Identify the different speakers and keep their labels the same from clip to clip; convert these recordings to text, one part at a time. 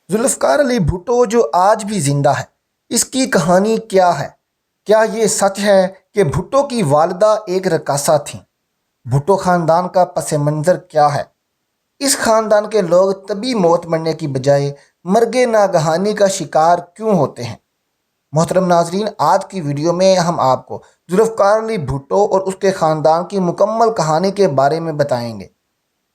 Speaker 1: ذوالفقار علی بھٹو جو آج بھی زندہ ہے، اس کی کہانی کیا ہے؟ کیا یہ سچ ہے کہ بھٹو کی والدہ ایک رقاصہ تھیں؟ بھٹو خاندان کا پس منظر کیا ہے؟ اس خاندان کے لوگ طبی موت مرنے کی بجائے مرگ ناگہانی کا شکار کیوں ہوتے ہیں؟ محترم ناظرین، آج کی ویڈیو میں ہم آپ کو ذوالفقار علی بھٹو اور اس کے خاندان کی مکمل کہانی کے بارے میں بتائیں گے۔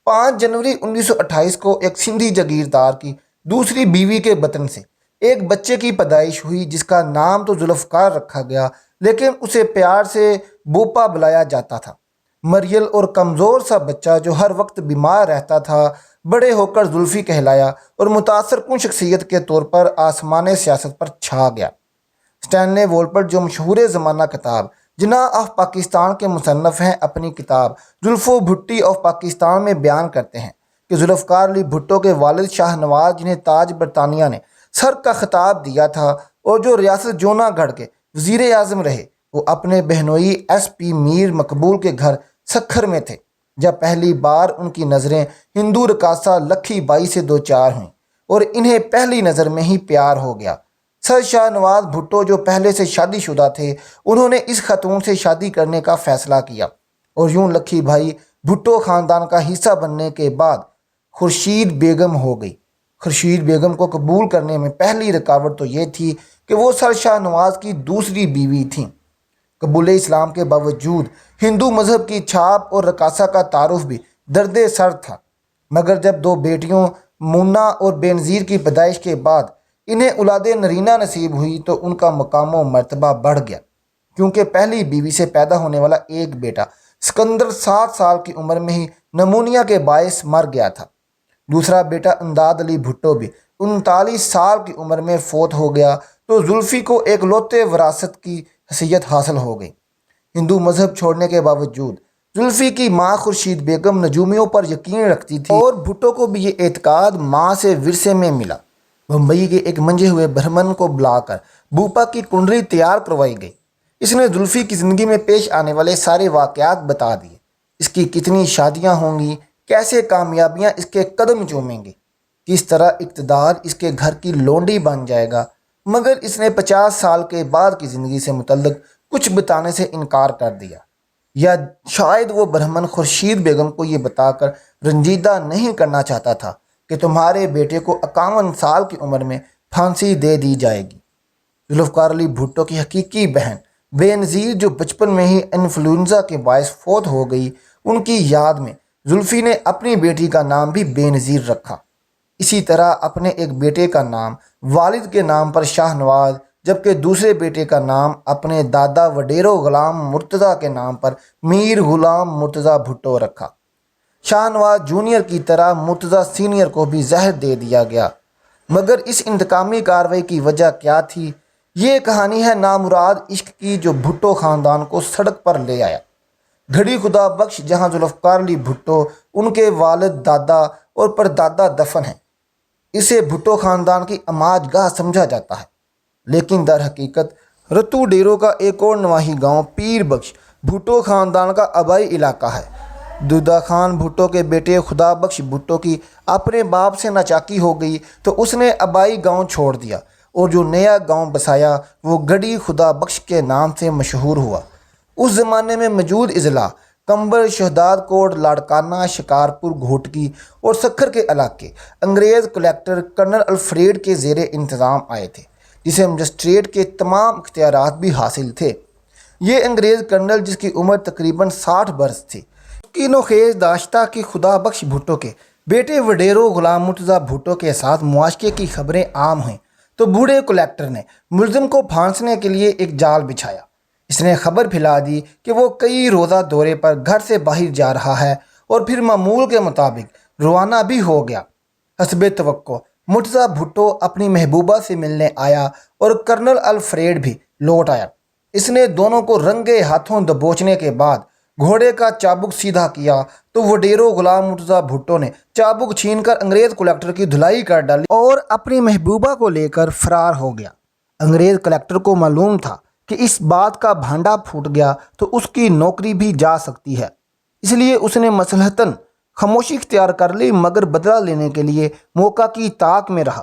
Speaker 1: 5 جنوری 1928 کو ایک سندھی جاگیردار کی دوسری بیوی کے بطن سے ایک بچے کی پیدائش ہوئی، جس کا نام تو ذوالفقار رکھا گیا، لیکن اسے پیار سے بوپا بلایا جاتا تھا۔ مریل اور کمزور سا بچہ جو ہر وقت بیمار رہتا تھا، بڑے ہو کر زلفی کہلایا اور متاثر کن شخصیت کے طور پر آسمان سیاست پر چھا گیا۔ اسٹینلے وولپرٹ، جو مشہور زمانہ کتاب جناح آف پاکستان کے مصنف ہیں، اپنی کتاب زلفو بھٹی آف پاکستان میں بیان کرتے ہیں کہ ذوالفقار علی بھٹو کے والد شاہ نواز، جنہیں تاج برطانیہ نے سر کا خطاب دیا تھا اور جو ریاست جونا گڑھ کے وزیر اعظم رہے، وہ اپنے بہنوئی ایس پی میر مقبول کے گھر سکھر میں تھے جب پہلی بار ان کی نظریں ہندو رقاصہ لکھی بائی سے دوچار ہوئیں اور انہیں پہلی نظر میں ہی پیار ہو گیا۔ سر شاہ نواز بھٹو، جو پہلے سے شادی شدہ تھے، انہوں نے اس خاتون سے شادی کرنے کا فیصلہ کیا اور یوں لکھی بھائی بھٹو خاندان کا حصہ بننے کے بعد خورشید بیگم ہو گئی۔ خورشید بیگم کو قبول کرنے میں پہلی رکاوٹ تو یہ تھی کہ وہ سر شاہ نواز کی دوسری بیوی تھیں۔ قبول اسلام کے باوجود ہندو مذہب کی چھاپ اور رقاصہ کا تعارف بھی درد سر تھا، مگر جب 2 بیٹیوں مونا اور بے نظیر کی پیدائش کے بعد انہیں اولاد نرینہ نصیب ہوئی تو ان کا مقام و مرتبہ بڑھ گیا، کیونکہ پہلی بیوی سے پیدا ہونے والا ایک بیٹا سکندر 7 سال کی عمر میں ہی نمونیا کے باعث مر گیا تھا۔ دوسرا بیٹا امداد علی بھٹو بھی 39 سال کی عمر میں فوت ہو گیا تو زلفی کو ایک لوتے وراثت کی حیثیت حاصل ہو گئی۔ ہندو مذہب چھوڑنے کے باوجود زلفی کی ماں خورشید بیگم نجومیوں پر یقین رکھتی تھی اور بھٹو کو بھی یہ اعتقاد ماں سے ورثے میں ملا۔ بمبئی کے ایک منجے ہوئے برہمن کو بلا کر بوپا کی کنڈلی تیار کروائی گئی۔ اس نے زلفی کی زندگی میں پیش آنے والے سارے واقعات بتا دیے، اس کی کتنی شادیاں ہوں گی، کیسے کامیابیاں اس کے قدم چومیں گی، کس طرح اقتدار اس کے گھر کی لونڈی بن جائے گا، مگر اس نے 50 سال کے بعد کی زندگی سے متعلق کچھ بتانے سے انکار کر دیا، یا شاید وہ برہمن خورشید بیگم کو یہ بتا کر رنجیدہ نہیں کرنا چاہتا تھا کہ تمہارے بیٹے کو 51 سال کی عمر میں پھانسی دے دی جائے گی۔ ذوالفقار علی بھٹو کی حقیقی بہن بے نظیر، جو بچپن میں ہی انفلوئنزا کے باعث فوت ہو گئی، ان کی یاد میں زلفی نے اپنی بیٹی کا نام بھی بے نظیر رکھا۔ اسی طرح اپنے ایک بیٹے کا نام والد کے نام پر شاہ نواز، جبکہ دوسرے بیٹے کا نام اپنے دادا وڈیرو غلام مرتضیٰ کے نام پر میر غلام مرتضیٰ بھٹو رکھا۔ شاہ نواز جونیئر کی طرح مرتضیٰ سینئر کو بھی زہر دے دیا گیا، مگر اس انتقامی کارروائی کی وجہ کیا تھی؟ یہ کہانی ہے نامراد عشق کی، جو بھٹو خاندان کو سڑک پر لے آیا۔ گھڑی خدا بخش، جہاں ذوالفقار علی بھٹو، ان کے والد، دادا اور پردادا دفن ہیں، اسے بھٹو خاندان کی اماج گاہ سمجھا جاتا ہے، لیکن در حقیقت رتو ڈیرو کا ایک اور نواحی گاؤں پیر بخش بھٹو خاندان کا آبائی علاقہ ہے۔ دودھا خان بھٹو کے بیٹے خدا بخش بھٹو کی اپنے باپ سے ناچاکی ہو گئی تو اس نے آبائی گاؤں چھوڑ دیا اور جو نیا گاؤں بسایا وہ گڑھی خدا بخش کے نام سے مشہور ہوا۔ اس زمانے میں موجود اضلاع کمبر، شہداد کوٹ، لاڑکانہ، شکارپور، گھوٹکی اور سکھر کے علاقے انگریز کلیکٹر کرنل الفریڈ کے زیر انتظام آئے تھے، جسے مجسٹریٹ کے تمام اختیارات بھی حاصل تھے۔ یہ انگریز کرنل، جس کی عمر تقریباً 60 برس تھی، اس کی نوخیز داشتہ کہ خدا بخش بھٹو کے بیٹے وڈیرو غلام مرتضیٰ بھٹو کے ساتھ معاشقے کی خبریں عام ہوئیں تو بوڑھے کلیکٹر نے ملزم کو پھانسنے کے لیے ایک جال بچھایا۔ اس نے خبر پھیلا دی کہ وہ کئی روزہ دورے پر گھر سے باہر جا رہا ہے اور پھر معمول کے مطابق روانہ بھی ہو گیا۔ حسب توقع مرتضیٰ بھٹو اپنی محبوبہ سے ملنے آیا اور کرنل الفریڈ بھی لوٹ آیا۔ اس نے دونوں کو رنگے ہاتھوں دبوچنے کے بعد گھوڑے کا چابک سیدھا کیا تو وڈیرو غلام مرتضیٰ بھٹو نے چابک چھین کر انگریز کلیکٹر کی دھلائی کر ڈالی اور اپنی محبوبہ کو لے کر فرار ہو گیا۔ انگریز کلیکٹر کو معلوم تھا کہ اس بات کا بھانڈا پھوٹ گیا تو اس کی نوکری بھی جا سکتی ہے، اس لیے اس نے مصلحتاً خاموشی اختیار کر لی، مگر بدلہ لینے کے لیے موقع کی طاق میں رہا۔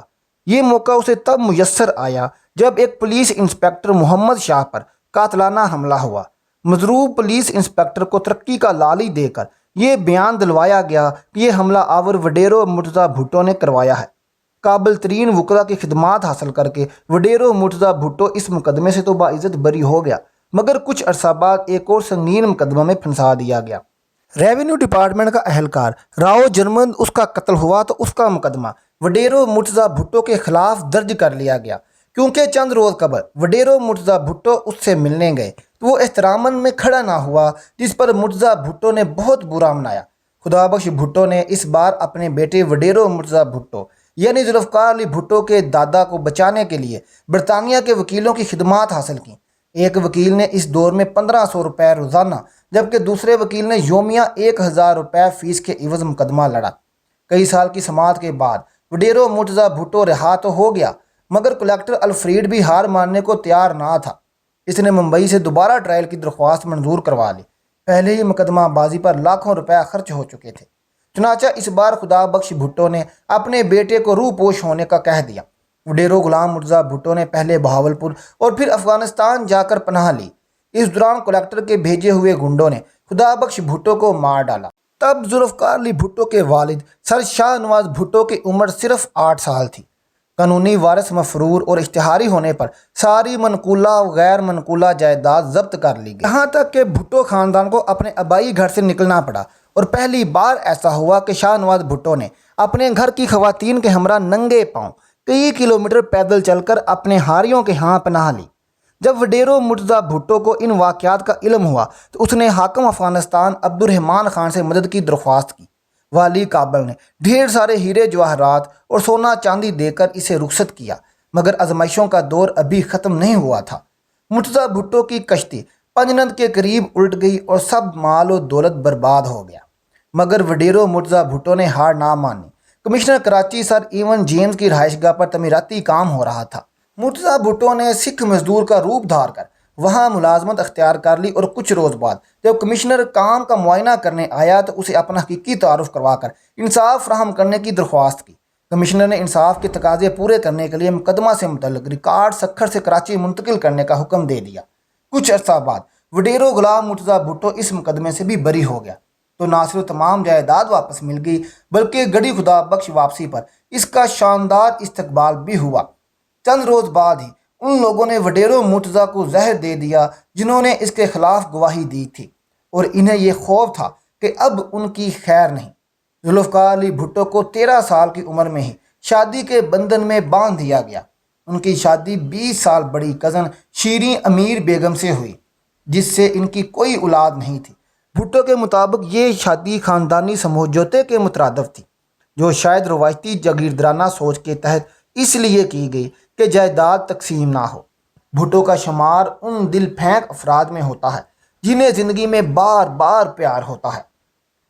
Speaker 1: یہ موقع اسے تب میسر آیا جب ایک پولیس انسپکٹر محمد شاہ پر قاتلانہ حملہ ہوا۔ مضروب پولیس انسپکٹر کو ترقی کا لالی دے کر یہ بیان دلوایا گیا کہ یہ حملہ آور وڈیرو مرتضیٰ بھٹو نے کروایا ہے۔ قابل ترین وکلا کی خدمات حاصل کر کے وڈیرو مرتضیٰ بھٹو اس مقدمے سے تو باعزت بری ہو گیا، مگر کچھ عرصہ بعد ایک اور سنگین مقدمہ میں پھنسا دیا گیا۔ ریونیو ڈپارٹمنٹ کا اہلکار راؤ جرمن، اس کا قتل ہوا تو اس کا مقدمہ وڈیرو مرتضیٰ بھٹو کے خلاف درج کر لیا گیا، کیونکہ چند روز قبل وڈیرو مرتضیٰ بھٹو اس سے ملنے گئے تو وہ احتراماً میں کھڑا نہ ہوا، جس پر مرتضیٰ بھٹو نے بہت برا منایا۔ خدا بخش بھٹو نے اس بار اپنے بیٹے وڈیرو مرتضیٰ بھٹو یعنی ذوالفقار علی بھٹو کے دادا کو بچانے کے لیے برطانیہ کے وکیلوں کی خدمات حاصل کی۔ ایک وکیل نے اس دور میں 1500 روپے روزانہ، جبکہ دوسرے وکیل نے یومیہ 1000 روپے فیس کے عوض مقدمہ لڑا۔ کئی سال کی سماعت کے بعد وڈیرو مرتضیٰ بھٹو رہا تو ہو گیا، مگر کلیکٹر الفریڈ بھی ہار ماننے کو تیار نہ تھا۔ اس نے ممبئی سے دوبارہ ٹرائل کی درخواست منظور کروا لی۔ پہلے ہی مقدمہ بازی پر لاکھوں روپے خرچ ہو چکے تھے، چنانچہ اس بار خدا بخش بھٹو نے اپنے بیٹے کو روح پوش ہونے کا کہہ دیا۔ وڈیرو غلام مرتضیٰ بھٹو نے پہلے بہاولپور اور پھر افغانستان جا کر پناہ لی۔ اس دوران کلیکٹر کے بھیجے ہوئے گنڈوں نے خدا بخش بھٹو کو مار ڈالا۔ تب ذوالفقار علی بھٹو کے والد سر شاہ نواز بھٹو کی عمر صرف 8 سال تھی۔ قانونی وارث مفرور اور اشتہاری ہونے پر ساری منقولہ و غیر منقولہ جائیداد ضبط کر لی گئی، یہاں تک کہ بھٹو خاندان کو اپنے آبائی گھر سے نکلنا پڑا، اور پہلی بار ایسا ہوا کہ شاہ نواز بھٹو نے اپنے گھر کی خواتین کے ہمراہ ننگے پاؤں کئی کلومیٹر پیدل چل کر اپنے ہاریوں کے ہاں پناہ لی۔ جب وڈیرو مرتضیٰ بھٹو کو ان واقعات کا علم ہوا تو اس نے حاکم افغانستان عبد الرحمن خان سے مدد کی درخواست کی۔ والی کابل نے ڈھیر سارے ہیرے جواہرات اور سونا چاندی دے کر اسے رخصت کیا، مگر آزمائشوں کا دور ابھی ختم نہیں ہوا تھا۔ مرتضیٰ بھٹو کی کشتی پنجنت کے قریب الٹ گئی اور سب مال و دولت برباد ہو گیا، مگر وڈیرو مرتضیٰ بھٹو نے ہار نہ مانی۔ کمشنر کراچی سر ایون جیمز کی رہائش گاہ پر تعمیراتی کام ہو رہا تھا۔ مرتضیٰ بھٹو نے سکھ مزدور کا روپ دھار کر وہاں ملازمت اختیار کر لی، اور کچھ روز بعد جب کمشنر کام کا معائنہ کرنے آیا تو اسے اپنا حقیقی تعارف کروا کر انصاف فراہم کرنے کی درخواست کی۔ کمشنر نے انصاف کے تقاضے پورے کرنے کے لیے مقدمہ سے متعلق ریکارڈ سکھر سے کراچی منتقل کرنے کا حکم دے دیا۔ کچھ عرصہ بعد وڈیرو غلام مرتضیٰ بھٹو اس مقدمے سے بھی بری ہو گیا تو نہ صرف تمام جائیداد واپس مل گئی، بلکہ گڑی خدا بخش واپسی پر اس کا شاندار استقبال بھی ہوا۔ چند روز بعد ہی ان لوگوں نے وڈیرو مرتضیٰ کو زہر دے دیا جنہوں نے اس کے خلاف گواہی دی تھی، اور انہیں یہ خوف تھا کہ اب ان کی خیر نہیں۔ ذوالفقار علی بھٹو کو 13 سال کی عمر میں ہی شادی کے بندھن میں باندھ دیا گیا۔ ان کی شادی 20 سال بڑی کزن شیریں امیر بیگم سے ہوئی، جس سے ان کی کوئی اولاد نہیں تھی۔ بھٹو کے مطابق یہ شادی خاندانی سمجھوتے کے مترادف تھی، جو شاید روایتی جاگیردارانہ سوچ کے تحت اس لیے کی گئی کہ جائیداد تقسیم نہ ہو۔ بھٹو کا شمار ان دل پھینک افراد میں ہوتا ہے جنہیں زندگی میں بار بار پیار ہوتا ہے۔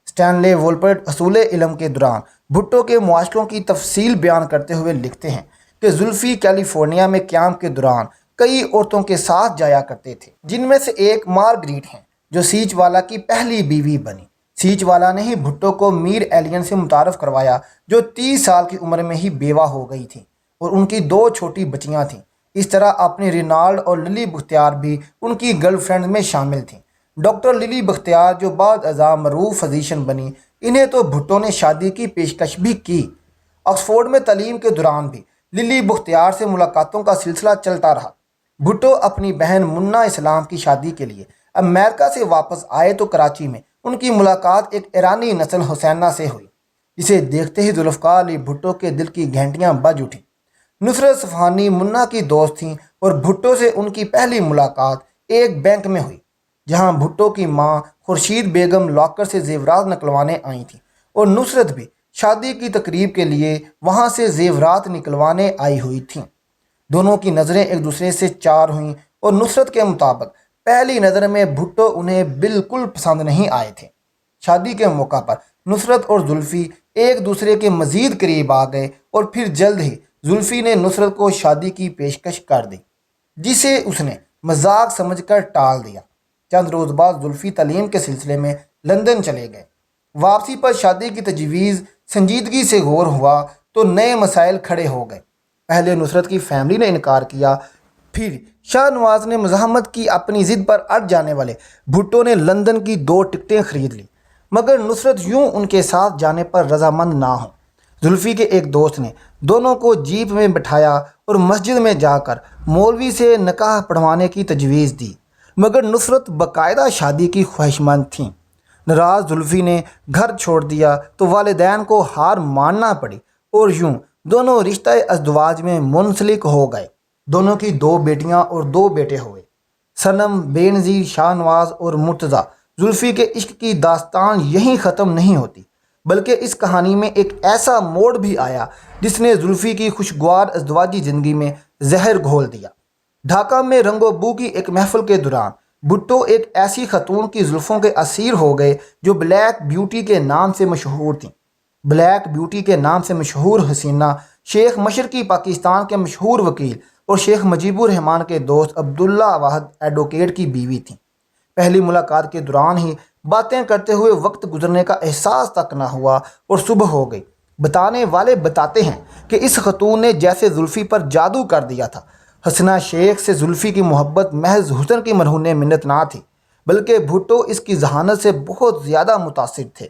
Speaker 1: اسٹینلے وولپرٹ اصول علم کے دوران بھٹو کے معاشروں کی تفصیل بیان کرتے ہوئے لکھتے ہیں کہ زلفی کیلیفورنیا میں قیام کے دوران کئی عورتوں کے ساتھ جایا کرتے تھے، جن میں سے ایک مارگریٹ ہیں جو سیچ والا کی پہلی بیوی بنی۔ سیچ والا نے ہی بھٹو کو میر ایلین سے متعارف کروایا، جو 30 سال کی عمر میں ہی بیوہ ہو گئی تھی، اور ان کی 2 چھوٹی بچیاں تھیں۔ اس طرح اپنی رینالڈ اور للی بختیار بھی ان کی گرل فرینڈ میں شامل تھیں۔ ڈاکٹر للی بختیار جو بعد ازاں معروف فزیشین بنی، انہیں تو بھٹو نے شادی کی پیشکش بھی کی۔ آکسفورڈ میں تعلیم کے دوران بھی للی بختیار سے ملاقاتوں کا سلسلہ چلتا رہا۔ بھٹو اپنی بہن منا اسلام کی شادی کے لیے امریکہ سے واپس آئے تو کراچی میں ان کی ملاقات ایک ایرانی نسل حسینہ سے ہوئی، جسے دیکھتے ہی ذوالفقار علی بھٹو کے دل کی گھنٹیاں بج اٹھیں۔ نصرت صفحانی منا کی دوست تھیں، اور بھٹو سے ان کی پہلی ملاقات ایک بینک میں ہوئی، جہاں بھٹو کی ماں خورشید بیگم لاکر سے زیورات نکلوانے آئی تھیں، اور نصرت بھی شادی کی تقریب کے لیے وہاں سے زیورات نکلوانے آئی ہوئی تھیں۔ دونوں کی نظریں ایک دوسرے سے چار ہوئیں، اور نصرت کے مطابق پہلی نظر میں بھٹو انہیں بالکل پسند نہیں آئے تھے۔ شادی کے موقع پر نصرت اور زلفی ایک دوسرے کے مزید قریب آ گئے، اور پھر جلد ہی زلفی نے نصرت کو شادی کی پیشکش کر دی، جسے اس نے مذاق سمجھ کر ٹال دیا۔ چند روز بعد زلفی تعلیم کے سلسلے میں لندن چلے گئے۔ واپسی پر شادی کی تجویز سنجیدگی سے غور ہوا تو نئے مسائل کھڑے ہو گئے۔ پہلے نصرت کی فیملی نے انکار کیا، پھر شاہ نواز نے مزاحمت کی، اپنی ضد پر اڑ جانے والے بھٹو نے لندن کی 2 ٹکٹیں خرید لی، مگر نصرت یوں ان کے ساتھ جانے پر رضامند نہ ہوں۔ زلفی کے ایک دوست نے دونوں کو جیپ میں بٹھایا اور مسجد میں جا کر مولوی سے نکاح پڑھوانے کی تجویز دی، مگر نصرت باقاعدہ شادی کی خواہشمند تھیں۔ ناراض زلفی نے گھر چھوڑ دیا تو والدین کو ہار ماننا پڑی اور یوں دونوں رشتہ ازدواج میں منسلک ہو گئے۔ دونوں کی 2 بیٹیاں اور 2 بیٹے ہوئے۔ صنم، بے نظیر، شاہ نواز اور مرتضیٰ زلفی کے عشق کی داستان یہیں ختم نہیں ہوتی، بلکہ اس کہانی میں ایک ایسا موڑ بھی آیا جس نے زلفی کی خوشگوار ازدواجی زندگی میں زہر گھول دیا۔ ڈھاکہ میں رنگ و بو کی ایک محفل کے دوران بھٹو ایک ایسی خاتون کی زلفوں کے اسیر ہو گئے جو بلیک بیوٹی کے نام سے مشہور تھیں۔ بلیک بیوٹی کے نام سے مشہور حسینہ شیخ مشرقی پاکستان کے مشہور وکیل اور شیخ مجیب الرحمان کے دوست عبداللہ واحد ایڈوکیٹ کی بیوی تھیں۔ پہلی ملاقات کے دوران ہی باتیں کرتے ہوئے وقت گزرنے کا احساس تک نہ ہوا اور صبح ہو گئی۔ بتانے والے بتاتے ہیں کہ اس خاتون نے جیسے زلفی پر جادو کر دیا تھا۔ حسینہ شیخ سے زلفی کی محبت محض حسن کی مرہون منت نہ تھی، بلکہ بھٹو اس کی ذہانت سے بہت زیادہ متاثر تھے۔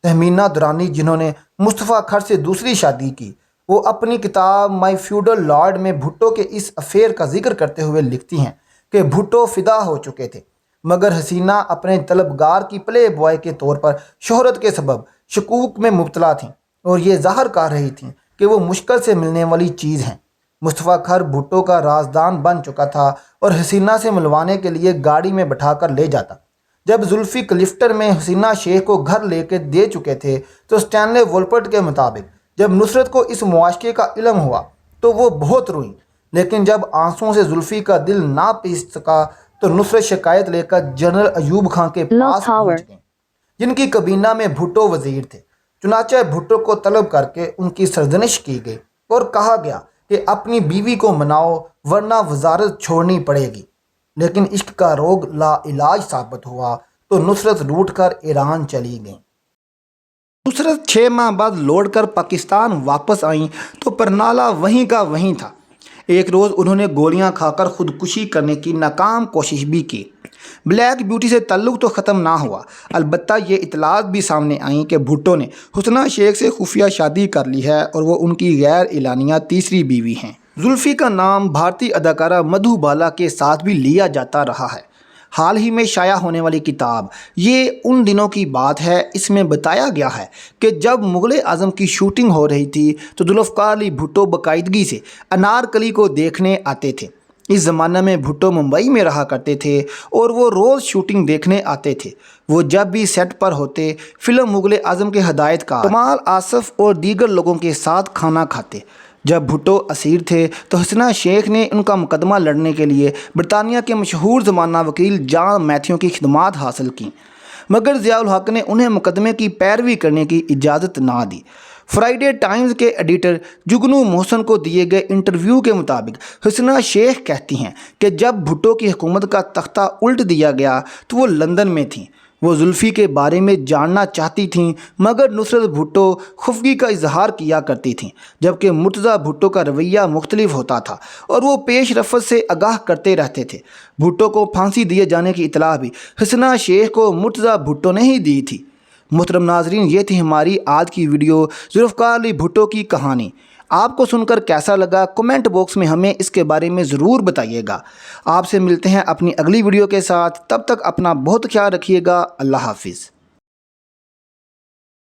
Speaker 1: تہمینہ درانی، جنہوں نے مصطفیٰ کھر سے دوسری شادی کی، وہ اپنی کتاب مائی فیوڈل لارڈ میں بھٹو کے اس افیئر کا ذکر کرتے ہوئے لکھتی ہیں کہ بھٹو فدا ہو چکے تھے، مگر حسینہ اپنے طلبگار کی پلے بوائے کے طور پر شہرت کے سبب شکوک میں مبتلا تھیں اور یہ ظاہر کر رہی تھیں کہ وہ مشکل سے ملنے والی چیز ہیں۔ مصطفیٰ کھر بھٹو کا رازدان بن چکا تھا اور حسینہ سے ملوانے کے لیے گاڑی میں بٹھا کر لے جاتا۔ جب زلفی کلفٹن میں حسینہ شیخ کو گھر لے کے دے چکے تھے تو اسٹینلے وولپرٹ کے مطابق جب نصرت کو اس معاشقے کا علم ہوا تو وہ بہت روئیں، لیکن جب آنسوؤں سے زلفی کا دل نہ پیس سکا تو نصرت شکایت لے کر جنرل ایوب خان کے پاس پہنچ گئیں، جن کی کابینہ میں بھٹو وزیر تھے۔ چنانچہ بھٹو کو طلب کر کے ان کی سرزنش کی گئی اور کہا گیا کہ اپنی بیوی کو مناؤ ورنہ وزارت چھوڑنی پڑے گی، لیکن عشق کا روگ لا علاج ثابت ہوا تو نصرت روٹ کر ایران چلی گئیں۔ نصرت 6 ماہ بعد لوٹ کر پاکستان واپس آئیں تو پرنالہ وہیں کا وہیں تھا۔ ایک روز انہوں نے گولیاں کھا کر خودکشی کرنے کی ناکام کوشش بھی کی۔ بلیک بیوٹی سے تعلق تو ختم نہ ہوا، البتہ یہ اطلاعات بھی سامنے آئیں کہ بھٹو نے حسنہ شیخ سے خفیہ شادی کر لی ہے اور وہ ان کی غیر اعلانیہ تیسری بیوی ہیں۔ زلفی کا نام بھارتی اداکارہ مدھو بالا کے ساتھ بھی لیا جاتا رہا ہے۔ حال ہی میں شائع ہونے والی کتاب یہ ان دنوں کی بات ہے، اس میں بتایا گیا ہے کہ جب مغل اعظم کی شوٹنگ ہو رہی تھی تو ذوالفقار علی بھٹو باقاعدگی سے انارکلی کو دیکھنے آتے تھے۔ اس زمانہ میں بھٹو ممبئی میں رہا کرتے تھے اور وہ روز شوٹنگ دیکھنے آتے تھے۔ وہ جب بھی سیٹ پر ہوتے فلم مغل اعظم کے ہدایتکار کمال آصف اور دیگر لوگوں کے ساتھ کھانا کھاتے۔ جب بھٹو اسیر تھے تو حسنہ شیخ نے ان کا مقدمہ لڑنے کے لیے برطانیہ کے مشہور زمانہ وکیل جان میتھیو کی خدمات حاصل کیں، مگر ضیاء الحق نے انہیں مقدمے کی پیروی کرنے کی اجازت نہ دی۔ فرائیڈے ٹائمز کے ایڈیٹر جگنو محسن کو دیے گئے انٹرویو کے مطابق حسنہ شیخ کہتی ہیں کہ جب بھٹو کی حکومت کا تختہ الٹ دیا گیا تو وہ لندن میں تھیں۔ وہ زلفی کے بارے میں جاننا چاہتی تھیں، مگر نصرت بھٹو خفگی کا اظہار کیا کرتی تھیں، جبکہ مرتضیٰ بھٹو کا رویہ مختلف ہوتا تھا اور وہ پیش رفت سے آگاہ کرتے رہتے تھے۔ بھٹو کو پھانسی دیے جانے کی اطلاع بھی حسنہ شیخ کو مرتضیٰ بھٹو نے ہی دی تھی۔ محترم ناظرین، یہ تھی ہماری آج کی ویڈیو ذوالفقار علی بھٹو کی کہانی۔ آپ کو سن کر کیسا لگا کمنٹ باکس میں ہمیں اس کے بارے میں ضرور بتائیے گا۔ آپ سے ملتے ہیں اپنی اگلی ویڈیو کے ساتھ، تب تک اپنا بہت خیال رکھیے گا۔ اللہ حافظ۔